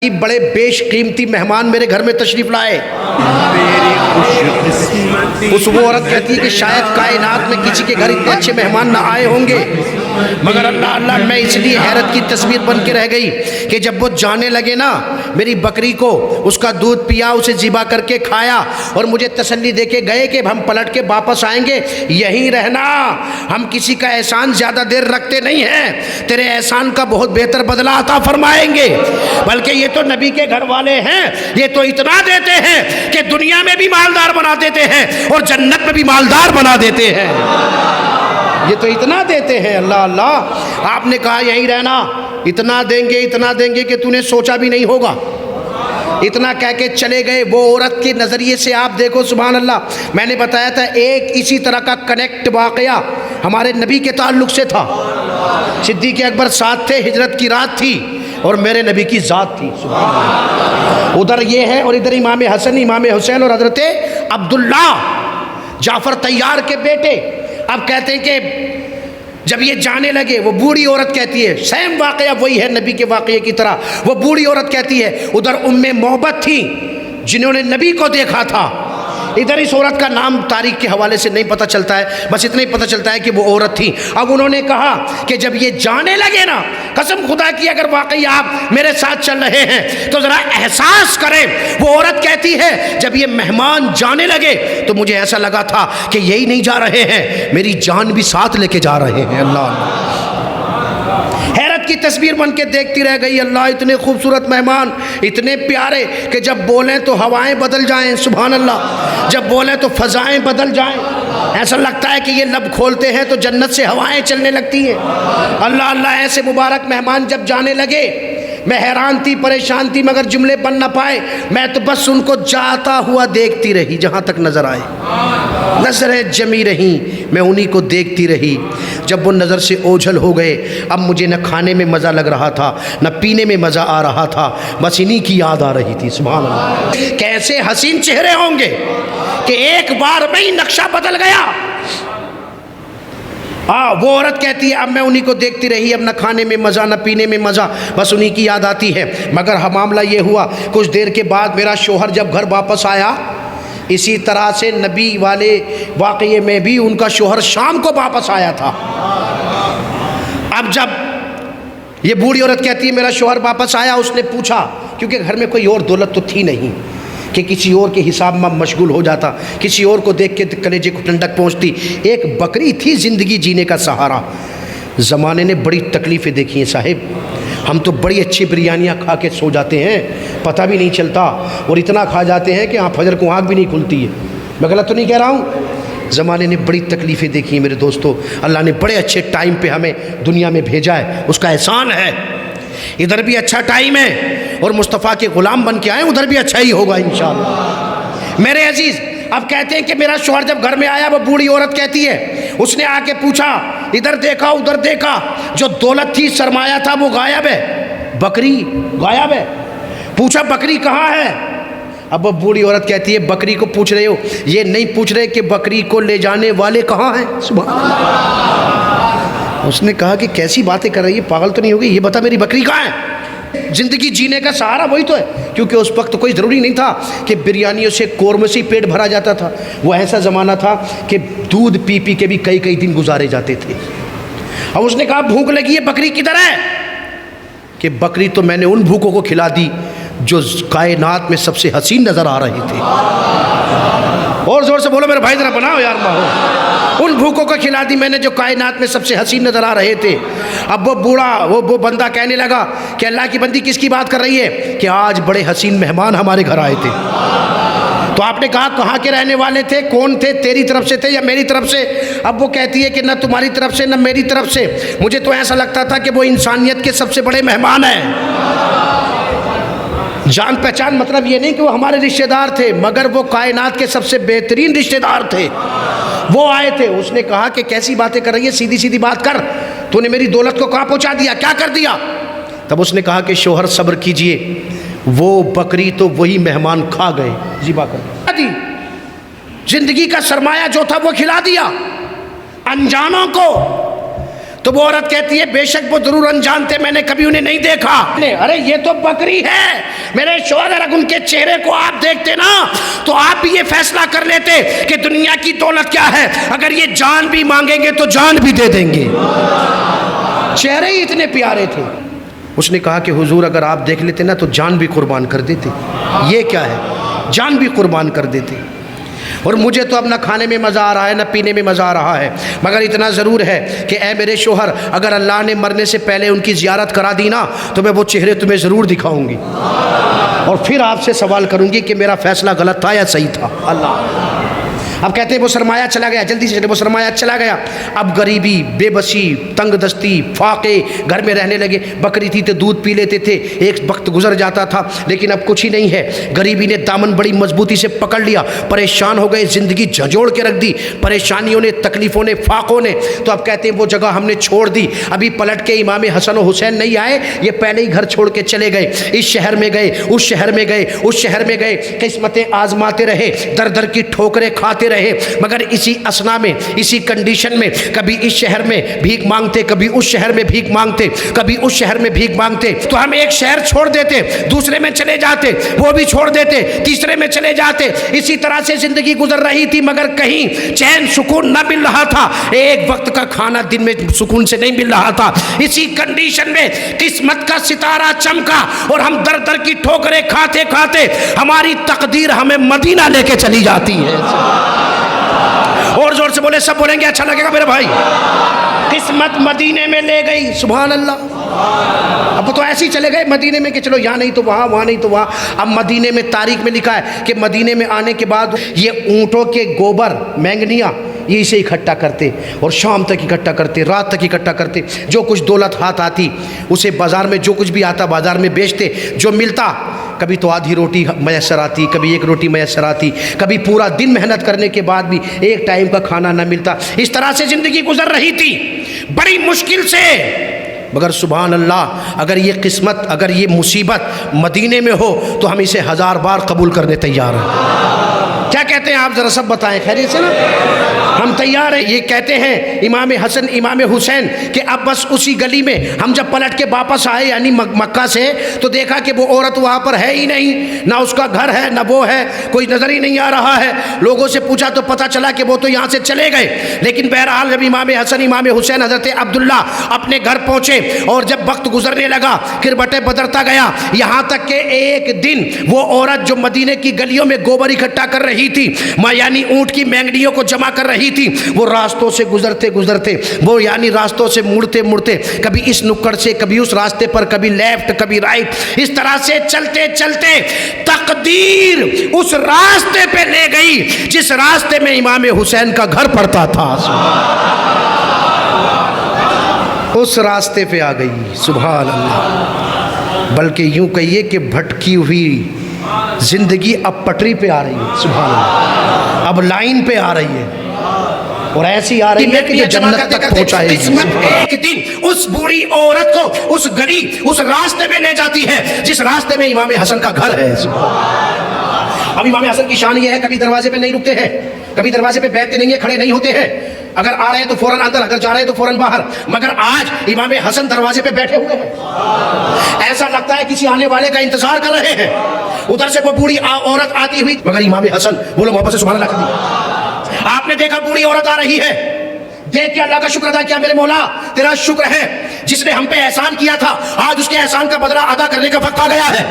بڑے بیش قیمتی مہمان میرے گھر میں تشریف لائے۔ اس وہ عورت کہتی ہے کہ شاید کائنات میں کسی کے گھر اتنے اچھے مہمان نہ آئے ہوں گے، مگر اللہ میں اس لیے حیرت کی تصویر بن کے رہ گئی کہ جب وہ جانے لگے نا میری بکری کو اس کا دودھ پیا، اسے ذبح کر کے کھایا اور مجھے تسلی دے کے گئے کہ ہم پلٹ کے واپس آئیں گے، یہیں رہنا، ہم کسی کا احسان زیادہ دیر رکھتے نہیں ہیں، تیرے احسان کا بہت بہتر بدلہ عطا فرمائیں گے۔ بلکہ یہ تو نبی کے گھر والے ہیں، یہ تو اتنا دیتے ہیں کہ دنیا میں بھی مالدار بنا دیتے ہیں اور جنت میں بھی مالدار بنا دیتے ہیں، یہ تو اتنا دیتے ہیں۔ اللہ اللہ، آپ نے کہا یہیں رہنا، اتنا دیں گے کہ تو نے سوچا بھی نہیں ہوگا، اتنا کہہ کے چلے گئے۔ وہ عورت کے نظریے سے آپ دیکھو، سبحان اللہ، میں نے بتایا تھا ایک اسی طرح کا کنیکٹ واقعہ ہمارے نبی کے تعلق سے تھا۔ صدیق اکبر ساتھ تھے، ہجرت کی رات تھی اور میرے نبی کی ذات تھی، سبحان اللہ۔ ادھر یہ ہے اور ادھر امام حسن، امام حسین اور حضرت عبداللہ جعفر طیار کے بیٹے۔ اب کہتے ہیں کہ جب یہ جانے لگے، وہ بوڑھی عورت کہتی ہے، سیم واقعہ وہی ہے نبی کے واقعے کی طرح، وہ بوڑھی عورت کہتی ہے، ادھر ام محبت تھی جنہوں نے نبی کو دیکھا تھا، ادھر اس عورت کا نام تاریخ کے حوالے سے نہیں پتہ چلتا ہے، بس اتنا ہی پتہ چلتا ہے کہ وہ عورت تھی۔ اب انہوں نے کہا کہ جب یہ جانے لگے نا، قسم خدا کی اگر واقعی آپ میرے ساتھ چل رہے ہیں تو ذرا احساس کریں۔ وہ عورت کہتی ہے جب یہ مہمان جانے لگے تو مجھے ایسا لگا تھا کہ یہی نہیں جا رہے ہیں، میری جان بھی ساتھ لے کے جا رہے ہیں۔ اللہ حیرت کی تصویر بن کے دیکھتی رہ گئی۔ اللہ، اتنے خوبصورت مہمان، اتنے پیارے کہ جب بولیں تو ہوائیں بدل جائیں، سبحان اللہ، جب بولیں تو فضائیں بدل جائیں، ایسا لگتا ہے کہ یہ لب کھولتے ہیں تو جنت سے ہوائیں چلنے لگتی ہیں۔ اللہ اللہ، ایسے مبارک مہمان جب جانے لگے، میں حیران تھی، پریشان تھی، مگر جملے بن نہ پائے، میں تو بس ان کو جاتا ہوا دیکھتی رہی جہاں تک نظر آئے، نظریں جمی رہیں، میں انہی کو دیکھتی رہی۔ جب وہ نظر سے اوجھل ہو گئے، اب مجھے نہ کھانے میں مزہ لگ رہا تھا نہ پینے میں مزہ آ رہا تھا، بس انہی کی یاد آ رہی تھی، سبحان اللہ۔ کیسے حسین چہرے ہوں گے کہ ایک بار میں ہی نقشہ بدل گیا۔ وہ عورت کہتی ہے اب میں انہی کو دیکھتی رہی، اب نہ کھانے میں مزہ نہ پینے میں مزہ، بس انہی کی یاد آتی ہے۔ مگر معاملہ یہ ہوا، کچھ دیر کے بعد میرا شوہر جب گھر واپس آیا، اسی طرح سے نبی والے واقعے میں بھی ان کا شوہر شام کو واپس آیا تھا۔ اب جب یہ بوڑھی عورت کہتی ہے میرا شوہر واپس آیا، اس نے پوچھا، کیونکہ گھر میں کوئی اور دولت تو تھی نہیں کہ کسی اور کے حساب میں مشغول ہو جاتا، کسی اور کو دیکھ کے کلیجے کو ٹھنڈک پہنچتی، ایک بکری تھی زندگی جینے کا سہارا۔ زمانے نے بڑی تکلیفیں دیکھی ہیں صاحب، ہم تو بڑی اچھی بریانیاں کھا کے سو جاتے ہیں، پتہ بھی نہیں چلتا، اور اتنا کھا جاتے ہیں کہ فجر کو آنکھ بھی نہیں کھلتی ہے۔ میں غلط تو نہیں کہہ رہا ہوں؟ زمانے نے بڑی تکلیفیں دیکھی ہیں میرے دوستو، اللہ نے بڑے اچھے ٹائم پہ ہمیں دنیا میں بھیجا ہے، اس کا احسان ہے۔ ادھر بھی اچھا ٹائم ہے اور مصطفیٰ کے غلام بن کے آئے، ادھر بھی اچھا ہی ہوگا انشاءاللہ۔ میرے عزیز، اب کہتے ہیں کہ میرا شوہر جب گھر میں آیا، وہ بوڑھی عورت کہتی ہے، اس نے آ کے پوچھا، ادھر دیکھا ادھر دیکھا، جو دولت تھی، سرمایہ تھا، وہ غائب ہے، بکری غائب ہے۔ پوچھا بکری کہاں ہے؟ اب وہ بوڑھی عورت کہتی ہے بکری کو پوچھ رہے ہو، یہ نہیں پوچھ رہے کہ بکری کو لے جانے والے کہاں ہیں؟ سبحان اللہ۔ اس نے کہا کہ کیسی باتیں کر رہی ہے، پاگل تو نہیں ہوگی، یہ بتا میری بکری کہاں ہے؟ زندگی جینے کا سہارا وہی تو ہے، کیونکہ اس وقت کوئی ضروری نہیں تھا کہ بریانیوں سے قورمے سے پیٹ بھرا جاتا تھا، وہ ایسا زمانہ تھا کہ دودھ پی پی کے بھی کئی دن گزارے جاتے تھے۔ اب اس نے کہا بھوک لگی ہے، بکری کدھر ہے؟ کہ بکری تو میں نے ان بھوکوں کو کھلا دی جو کائنات میں سب سے حسین نظر آ رہے تھے۔ اور زور سے بولو میرے بھائی، ذرا بناؤ یار ماحول۔ ان بھوکوں کو کھلا دی میں نے جو کائنات میں سب سے حسین نظر آ رہے تھے۔ اب وہ بوڑھا وہ بندہ کہنے لگا کہ اللہ کی بندی کس کی بات کر رہی ہے؟ کہ آج بڑے حسین مہمان ہمارے گھر آئے تھے۔ تو آپ نے کہا کہاں کے رہنے والے تھے، کون تھے، تیری طرف سے تھے یا میری طرف سے؟ اب وہ کہتی ہے کہ نہ تمہاری طرف سے نہ میری طرف سے، مجھے تو ایسا لگتا تھا کہ وہ انسانیت کے سب سے بڑے مہمان ہیں۔ جان پہچان مطلب یہ نہیں کہ وہ ہمارے رشتہ دار تھے، مگر وہ کائنات کے سب سے بہترین رشتہ دار تھے، وہ آئے تھے۔ اس نے کہا کہ کیسی باتیں کر رہی ہے، سیدھی سیدھی بات کر، تو نے میری دولت کو کہاں پہنچا دیا، کیا کر دیا؟ تب اس نے کہا کہ شوہر صبر کیجئے، وہ بکری تو وہی مہمان کھا گئے، ذبح کر دی، زندگی کا سرمایہ جو تھا وہ کھلا دیا انجانوں کو۔ تو وہ عورت کہتی ہے بے شک وہ ضرور انجان تھے، میں نے کبھی انہیں نہیں دیکھا۔ ارے یہ تو بکری ہے میرے شوہر، اگر ان کے چہرے کو آپ دیکھتے نا تو آپ بھی یہ فیصلہ کر لیتے کہ دنیا کی دولت کیا ہے، اگر یہ جان بھی مانگیں گے تو جان بھی دے دیں گے، چہرے ہی اتنے پیارے تھے۔ اس نے کہا کہ حضور اگر آپ دیکھ لیتے نا تو جان بھی قربان کر دیتے۔ یہ کیا ہے، جان بھی قربان کر دیتے۔ اور مجھے تو اب نہ کھانے میں مزہ آ رہا ہے نہ پینے میں مزہ آ رہا ہے، مگر اتنا ضرور ہے کہ اے میرے شوہر اگر اللہ نے مرنے سے پہلے ان کی زیارت کرا دی نا تو میں وہ چہرے تمہیں ضرور دکھاؤں گی، اور پھر آپ سے سوال کروں گی کہ میرا فیصلہ غلط تھا یا صحیح تھا۔ اللہ اب کہتے ہیں وہ سرمایہ چلا گیا، جلدی سے چلے، وہ سرمایہ چلا گیا، اب غریبی، بے بسی، تنگ دستی، فاقے گھر میں رہنے لگے۔ بکری تھی تو دودھ پی لیتے تھے، ایک وقت گزر جاتا تھا، لیکن اب کچھ ہی نہیں ہے۔ غریبی نے دامن بڑی مضبوطی سے پکڑ لیا، پریشان ہو گئے، زندگی جھنجھوڑ کے رکھ دی پریشانیوں نے، تکلیفوں نے، فاقوں نے۔ تو اب کہتے ہیں وہ جگہ ہم نے چھوڑ دی، ابھی پلٹ کے امام حسن و حسین نہیں آئے، یہ پہلے ہی گھر چھوڑ کے چلے گئے، اس شہر میں گئے، اس شہر میں گئے، اس شہر میں گئے، قسمتیں آزماتے رہے، در در کی ٹھوکریں کھاتے رہے، مگر اسی اسنا میں، اسی کنڈیشن میں، کبھی اس شہر میں بھیک مانگتے، کبھی اس شہر میں بھیک مانگتے، کبھی اس شہر میں بھیک مانگتے۔ تو ہم ایک شہر چھوڑ دیتے، دوسرے میں چلے جاتے، وہ بھی چھوڑ دیتے، تیسرے میں چلے جاتے، اسی طرح سے زندگی گزر رہی تھی، مگر کہیں چین سکون نہ مل رہا تھا، ایک وقت کا کھانا دن میں سکون سے نہیں مل رہا تھا۔ اسی کنڈیشن میں قسمت کا ستارہ چمکا اور ہم در در کی ٹھوکریں کھاتے کھاتے ہماری تقدیر ہمیں مدینہ لے کے چلی جاتی ہے۔ اور زور سے بولے، سب بولیں گے اچھا لگے گا میرے بھائی۔ قسمت مدینے میں لے گئی، سبحان اللہ۔ اب تو ایسے ہی چلے گئے مدینے میں کہ چلو یہاں نہیں تو وہاں، وہاں نہیں تو وہاں۔ اب مدینے میں تاریخ میں لکھا ہے کہ مدینے میں آنے کے بعد یہ اونٹوں کے گوبر، مینگنیاں، یہ اسے اکٹھا کرتے اور شام تک اکٹھا کرتے، رات تک اکٹھا کرتے، جو کچھ دولت ہاتھ آتی اسے بازار میں جو کچھ بھی آتا بازار میں بیچتے، جو ملتا کبھی تو آدھی روٹی میسر آتی، کبھی ایک روٹی میسر آتی، کبھی پورا دن محنت کرنے کے بعد بھی ایک ٹائم کا کھانا نہ ملتا۔ اس طرح سے زندگی گزر رہی تھی بڑی مشکل سے، مگر سبحان اللہ اگر یہ قسمت، اگر یہ مصیبت مدینے میں ہو تو ہم اسے 1000 بار قبول کرنے تیار ہیں۔ کیا کہتے ہیں آپ ذرا سب بتائیں، خیریت سے نا؟ ہم تیار ہیں۔ یہ کہتے ہیں امام حسن امام حسین کہ اب بس اسی گلی میں ہم جب پلٹ کے واپس آئے یعنی مکہ سے تو دیکھا کہ وہ عورت وہاں پر ہے ہی نہیں، نہ اس کا گھر ہے نہ وہ ہے، کوئی نظر ہی نہیں آ رہا ہے۔ لوگوں سے پوچھا تو پتہ چلا کہ وہ تو یہاں سے چلے گئے، لیکن بہرحال جب امام حسن امام حسین حضرت عبداللہ اپنے گھر پہنچے اور جب وقت گزرنے لگا کربٹیں بدرتا گیا، یہاں تک کہ ایک دن وہ عورت جو مدینے کی گلیوں میں گوبر اکٹھا کر رہی تھی، یعنی اونٹ کی مینگنیوں کو جمع کر رہی تھی، وہ راستوں سے گزرتے گزرتے، وہ یعنی راستوں سے مڑتے مڑتے، کبھی اس نکڑ سے کبھی اس راستے پر، کبھی لیفٹ کبھی رائٹ، اس طرح سے چلتے چلتے تقدیر اس راستے پہ لے گئی جس راستے میں امام حسین کا گھر پڑتا تھا، اس راستے پہ آ گئی، سبحان اللہ۔ بلکہ یوں کہیے کہ بھٹکی ہوئی زندگی اب پٹری پہ آ رہی ہے، سبحان اللہ، اب لائن پہ آ رہی ہے، اور ایسی آ رہی ہے کہ یہ جنت تک پہنچائے گی۔ قسمت ایک دن اس بوڑھی عورت کو اس گلی، اس راستے میں لے جاتی ہے جس راستے میں امام حسن کا گھر ہے۔ اب امام حسن کی شان یہ ہے کبھی دروازے پہ نہیں رکتے ہیں، کبھی دروازے پہ بیٹھتے نہیں ہیں، کھڑے نہیں ہوتے ہیں، اگر آ رہے ہیں تو فوراً اندر، اگر جا رہے ہیں تو فوراً باہر، مگر آج امام حسن دروازے پہ بیٹھے ہوئے ہیں، ایسا لگتا ہے کسی آنے والے کا انتظار کر رہے ہیں۔ ادھر سے وہ بوڑھی عورت آتی ہوئی، مگر امام حسن بولو محبت سے سبحان اللہ کہتی، آپ نے دیکھا بوڑھی عورت آ رہی ہے، دیکھ کے اللہ کا شکر ادا کیا، میرے مولا تیرا شکر ہے جس نے ہم پہ احسان کیا تھا، آج اس کے احسان کا بدلہ ادا کرنے کا وقت آ گیا ہے،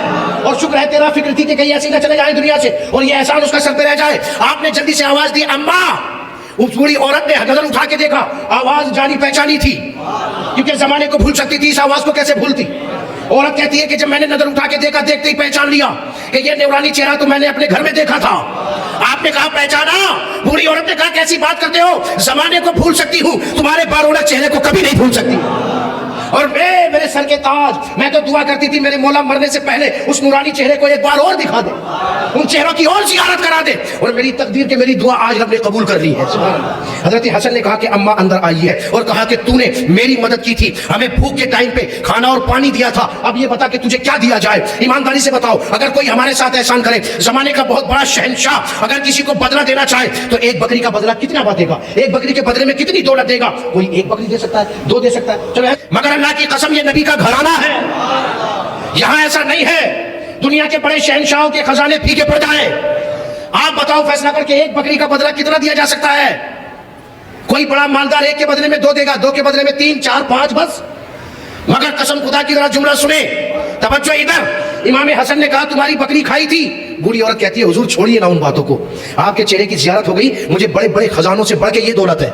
اور شکر ہے تیرا فکر تھی کہ کہیں ایسی نہ چلے جائیں دنیا سے اور یہ احسان اس کا سر پہ رہ جائے۔ آپ نے جلدی سے آواز دی، اماں۔ اس بوڑھی عورت نے نظر اٹھا کے دیکھا، آواز جانی پہچانی تھی، کیونکہ زمانے کو بھول سکتی تھی، اس آواز کو کیسے بھولتی؟ عورت کہتی ہے کہ جب میں نے نظر اٹھا کے دیکھا، دیکھتے ہی پہچان لیا کہ یہ نورانی چہرہ تو میں نے اپنے گھر میں دیکھا تھا۔ آپ نے کہا پہچانا؟ بوڑھی عورت نے کہا کیسی بات کرتے ہو، زمانے کو بھول سکتی ہوں، تمہارے بارولک چہرے کو کبھی نہیں بھول سکتی۔ اور میرے سر کے تاج، میں تو دعا کرتی تھی میرے مولا مرنے سے پہلے اس نورانی چہرے کو ایک بار اور دکھا دے، ان چہروں کی اور زیارت کرا دے، اور میری تقدیر کہ میری دعا آج رب نے قبول کر لی ہے۔ سبحان اللہ۔ حضرت حسن نے کہا کہ اماں اندر آئی ہے اور کہا کہ تو نے میری مدد کی تھی، ہمیں بھوک کے ٹائم پہ کھانا اور پانی دیا تھا، اب یہ بتا کہ تجھے کیا دیا جائے، ایمانداری سے بتاؤ۔ اگر کوئی ہمارے ساتھ احسان کرے، زمانے کا بہت بڑا شہنشاہ اگر کسی کو بدلہ دینا چاہے تو ایک بکری کا بدلہ کتنا دے گا، ایک بکری کے بدلے میں کتنی دولت دے گا؟ کوئی ایک بکری دے سکتا ہے، دو دے سکتا ہے، چلو، مگر اللہ کی قسم یہ نبی کا گھرانہ ہے، یہاں ایسا نہیں ہے دنیا کے بڑے شہنشاہوں کے خزانے پھیکے پڑ جائیں۔ آپ بتاؤ فیصلہ کر کے ایک بکری کا بدلہ کتنا دیا جا سکتا ہے؟ کوئی بڑا مالدار ایک کے بدلے میں دو دے گا، دو کے بدلے میں تین، چار، پانچ، بس۔ مگر قسم خدا کی ذرا جملہ سنیں، توجہ ادھر۔ امام حسن نے کہا تمہاری بکری کھائی تھی؟ بوڑھی عورت کہتی ہے حضور چھوڑیے نا ان باتوں کو، آپ کے چہرے کی زیارت ہو گئی، مجھے بڑے بڑے خزانوں سے بڑھ کے یہ دولت ہے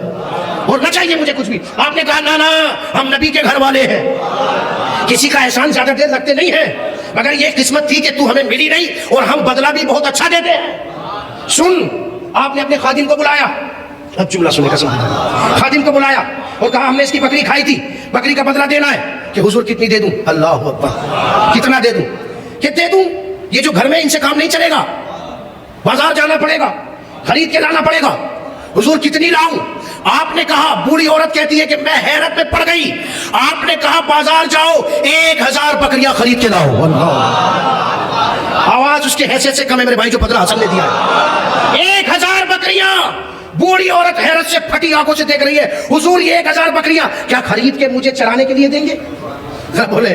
اور نہ چاہیے مجھے کچھ بھی۔ آپ نے کہا نا نا، ہم نبی کے گھر والے ہیں، کسی کا احسان زیادہ دیر رکھتے نہیں ہیں، مگر یہ قسمت تھی کہ تو ہمیں ملی نہیں اور ہم بدلہ بھی بہت اچھا دیتے ہیں۔ سن، آپ نے اپنے خادم کو بلایا، اب جملہ سنے قسم خدا، خادم کو بلایا اور کہا ہم نے اس کی بکری کھائی تھی، بکری کا بدلہ دینا ہے، کہ حضور کتنی دے دوں؟ اللہ اکبر، کتنا دے دوں؟ کہ دے دوں، یہ جو گھر میں ان سے کام نہیں چلے گا، بازار جانا پڑے گا، خرید کے لانا پڑے گا، حضور کتنی لاؤں؟ آپ نے کہا، بوڑھی عورت کہتی ہے کہ میں حیرت میں پڑ گئی، آپ نے کہا بازار جاؤ 1000 بکریاں خرید کے لاؤ۔ آواز اس کے حیثیت سے کم ہے میرے بھائی جو بدلہ حسن نے دیا ہے، 1000 بکریاں۔ بوڑھی عورت حیرت سے پھٹی آنکھوں سے دیکھ رہی ہے، حضور یہ 1000 بکریاں کیا خرید کے مجھے چرانے کے لیے دیں گے؟ بولے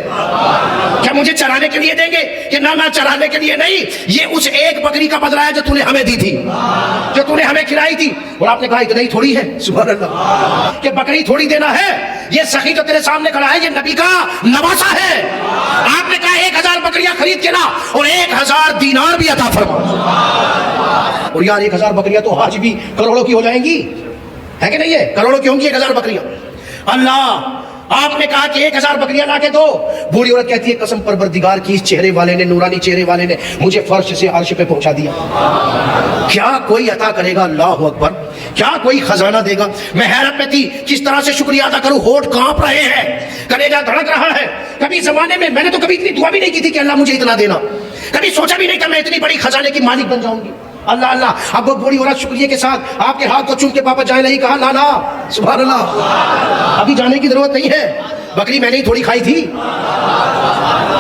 کیا مجھے چرانے کے لیے دیں گے؟ کہ نہ چرانے کے لیے نہیں، یہ اس ایک بکری کا بدلہ ہے جو تو نے ہمیں دی تھی، جو تو نے ہمیں کھلائی تھی۔ اور آپ نے کہا اتنا ہی تھوڑی ہے، سبحان اللہ، کہ بکری تھوڑی دینا ہے، یہ سخی جو تیرے سامنے کھڑا ہے یہ نبی کا نواسا ہے۔ آپ نے کہا 1000 بکریاں خرید کے لا اور 1000 دینار بھی عطا فرما۔ اور یار 1000 بکریاں تو آج بھی کروڑوں کی ہو جائیں گی، ہے کہ نہیں ہے؟ کروڑوں کی ہوں گی 1000 بکریاں۔ اللہ، آپ نے کہا کہ 1000 بکریاں لا کے دو۔ بوڑھی عورت کہتی ہے قسم پروردگار کی، اس چہرے والے نے، نورانی چہرے والے نے مجھے فرش سے عرش پہ پہنچا دیا، کیا کوئی عطا کرے گا؟ اللہ اکبر، کیا کوئی خزانہ دے گا؟ میں حیرت میں تھی کس طرح سے شکریہ ادا کروں، ہونٹ کانپ رہے ہیں، کلیجہ دھڑک رہا ہے۔ کبھی زمانے میں نے تو کبھی اتنی دعا بھی نہیں کی تھی کہ اللہ مجھے اتنا دینا، کبھی سوچا بھی نہیں کہ میں اتنی بڑی خزانے کی مالک بن جاؤں گی۔ اللہ اللہ، اب وہ بوڑھی عورت شکریہ کے ساتھ آپ کے ہاتھ کو چوم کے واپس جانے لگی، کہا نا نا، سبحان اللہ، ابھی جانے کی ضرورت نہیں ہے، بکری میں نے ہی تھوڑی کھائی تھی،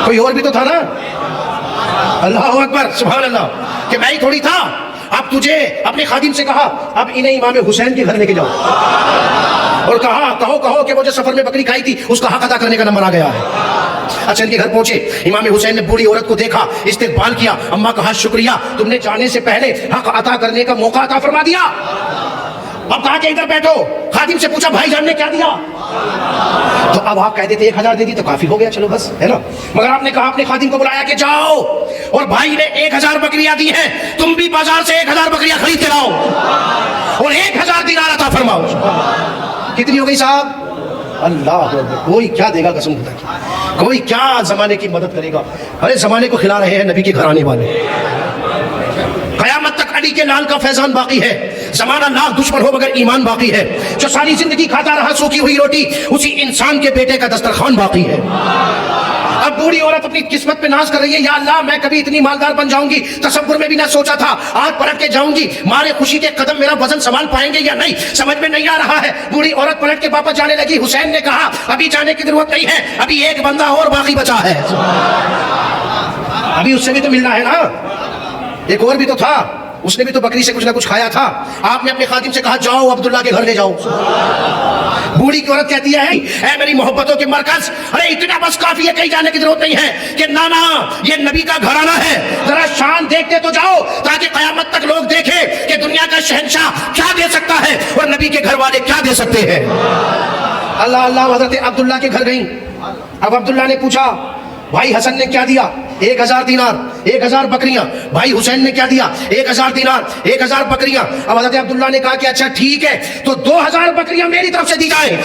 کوئی اور بھی تو تھا نا۔ اللہ اکبر، سبحان اللہ، کہ میں ہی تھوڑی تھا۔ اب تجھے اپنے خادم سے کہا اب انہیں امام حسین کے گھر لے کے جاؤ، اور کہو کہ وہ جو سفر میں بکری کھائی تھی اس کا حق ادا کرنے کا نمبر آ گیا ہے۔ اچھا، ان کے گھر پہنچے، امام حسین نے بوڑھی عورت کو دیکھا، استقبال کیا، اماں کہا شکریہ، تم نے جانے سے پہلے حق عطا کرنے کا موقع عطا فرما دیا۔ اب کہا کہ ادھر بیٹھو، خادم سے پوچھا بھائی جان نے کیا دیا؟ تو اب آپ کہہ دیتے 1000 دے دی تو کافی ہو گیا، چلو بس، ہے نا، مگر آپ نے کہا اپنے خادم کو بلایا کہ جاؤ، اور بھائی نے 1000 بکریاں دی ہیں، تم بھی بازار سے 1000 بکریاں خرید کے لاؤ اور 1000 دینار عطا فرماؤ۔ کتنی ہو گئی صاحب؟ اللہ، کوئی کیا دے گا قسم خدا کی، کوئی کیا زمانے کی مدد کرے گا؟ ارے زمانے کو کھلا رہے ہیں نبی کے گھرانے والے، قیامت تک علی کے لال کا فیضان باقی ہے، زمانہ لاکھ دشمن ہو مگر ایمان باقی ہے، جو ساری زندگی کھاتا رہا سوکھی ہوئی روٹی، اسی انسان کے بیٹے کا دسترخوان باقی ہے۔ اب بوڑھی عورت اپنی قسمت پہ ناز کر رہی ہے، یا اللہ میں کبھی اتنی مالدار بن جاؤں گی تصور میں بھی نہ سوچا تھا، آج پلٹ کے جاؤں گی، مارے خوشی کے قدم میرا وزن سنبھال پائیں گے یا نہیں، سمجھ میں نہیں آ رہا ہے۔ بوڑھی عورت پلٹ کے واپس جانے لگی، حسین نے کہا ابھی جانے کی ضرورت نہیں ہے، ابھی ایک بندہ اور باقی بچا ہے، ابھی اس سے بھی تو ملنا ہے نا، ایک اور بھی تو تھا، اس نے بھی تو بکری سے کچھ نہ کچھ کھایا تھا۔ آپ نے اپنے خادم سے کہا جاؤ عبداللہ کے گھر لے جاؤ۔ بوڑھی کی عورت کہتی ہے اے میری محبتوں کے مرکز، ارے اتنا بس کافی ہے، کہیں جانے کی ضرورت نہیں ہے، کہ نانا یہ نبی کا گھرانہ ہے، ذرا شان دیکھتے تو جاؤ تاکہ قیامت تک لوگ دیکھیں کہ دنیا کا شہنشاہ کیا دے سکتا ہے اور نبی کے گھر والے کیا دے سکتے ہیں۔ اللہ اللہ، حضرت عبداللہ کے گھر گئیں۔ اب عبداللہ نے پوچھا بھائی حسن نے کیا دیا؟ 1000 دینار، 1000 بکریاں۔ بھائی حسین نے کیا دیا؟ 1000 دینار، 1000 بکریاں۔ اب حضرت عبداللہ نے کہا کہ اچھا ٹھیک ہے، تو 2000 بکریاں میری طرف سے دی جائیں،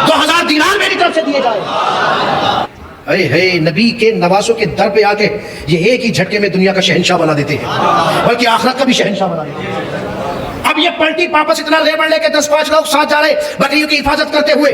2000 دینار میری طرف سے دیے جائیں۔ اے نبی کے نواسوں کے در پہ آ کے یہ ایک ہی جھٹکے میں دنیا کا شہنشاہ بنا دیتے ہیں، بلکہ آخرت کا بھی شہنشاہ بنا دیتے ہیں۔ اب یہ پلٹی واپس اتنا ریبڑ لے کے 10-5 لوگ ساتھ جا رہے بکریوں کی حفاظت کرتے ہوئے۔